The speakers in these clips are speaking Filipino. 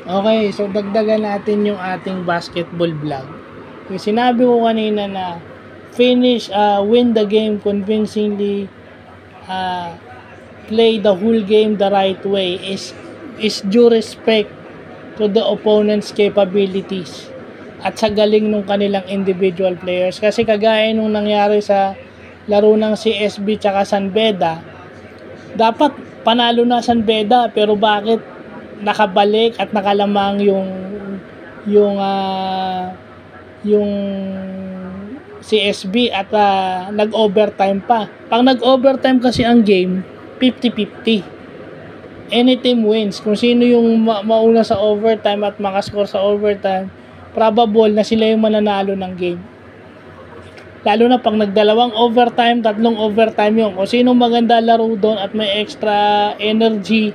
Okay, so dagdagan natin yung ating basketball vlog. Yung sinabi ko kanina na win the game convincingly, uh, play the whole game the right way is due respect to the opponent's capabilities at sa galing ng kanilang individual players. Kasi kagaya nung nangyari sa laro ng CSB tsaka San Beda, dapat panalo na San Beda, pero bakit nakabalik at nakalamang yung yung CSB at nag-overtime pa. Pag nag-overtime kasi ang game, 50-50. Any team wins. Kung sino yung mauna sa overtime at makascore sa overtime, probable na sila yung mananalo ng game. Lalo na pag nagdalawang overtime, tatlong overtime yung kung sino maganda laro doon at may extra energy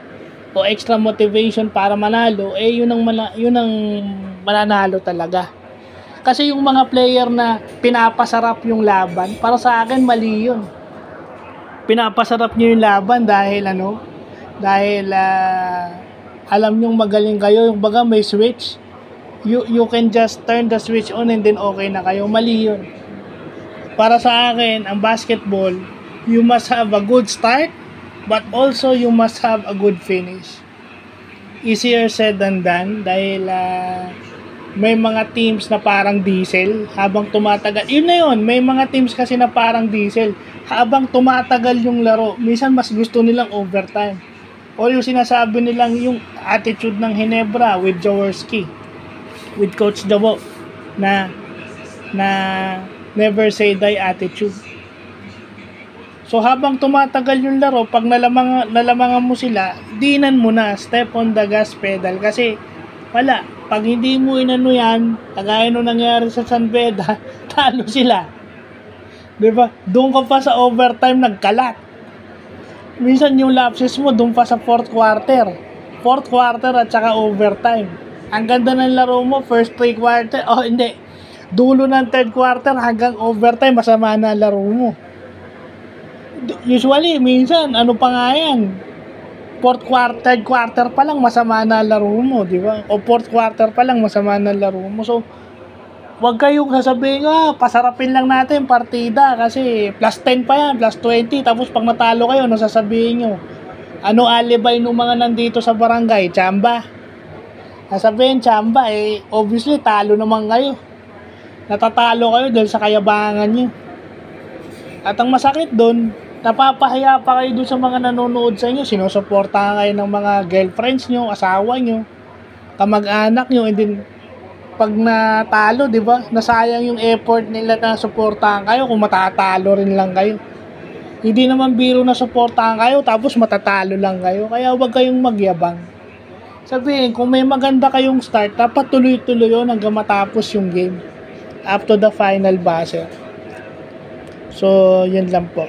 o extra motivation para manalo, yun ang mananalo talaga. Kasi yung mga player na pinapasarap yung laban, para sa akin mali yun. Pinapasarap nyo yung laban dahil alam nyong magaling kayo, yung baga may switch. You can just turn the switch on and then okay na kayo. Mali yun. Para sa akin, ang basketball, you must have a good start, but also you must have a good finish. Easier said than done dahil may mga teams na parang diesel habang tumatagal. Yun na yun, may mga teams kasi na parang diesel habang tumatagal yung laro. Minsan mas gusto nilang overtime. O yung sinasabi nilang yung attitude ng Hinebra with Jaworski, with Coach Davo, na never say die attitude. So habang tumatagal yung laro, pag nalamangan mo sila, dinan mo na, step on the gas pedal. Kasi wala, pag hindi mo inano yan, kagaya nung nangyari sa San Beda, talo sila. Diba? Doon ka pa sa overtime nagkalat. Minsan yung lapses mo doon pa sa fourth quarter at saka overtime. Ang ganda ng laro mo first 3 quarter, hindi, dulo ng third quarter hanggang overtime, masama na laro mo. Usually, minsan, ano pa nga yan, third quarter pa lang masama na laro mo, di ba? O fourth quarter pa lang masama na laro mo. So, wag kayong sasabihin, pasarapin lang natin partida kasi plus 10 pa yan, plus 20, tapos pag natalo kayo, ano sasabihin nyo? Ano alibay ng mga nandito sa barangay? Chamba. Sasabihin, chamba, obviously, talo naman kayo. Natatalo kayo dahil sa kayabangan nyo. At ang masakit doon, napapahiya pa kayo doon sa mga nanonood sa inyo. Sinusuportahan kayo ng mga girlfriends nyo, asawa nyo, kamag-anak nyo, and then pag natalo, di ba, nasayang yung effort nila na suportahan kayo kung matatalo rin lang kayo. Hindi naman biro na suportahan kayo tapos matatalo lang kayo. Kaya huwag kayong magyabang. Sabihin, kung may maganda kayong start, dapat tuloy-tuloy yun hanggang matapos yung game. Up to the final buzzer. So, yun lang po.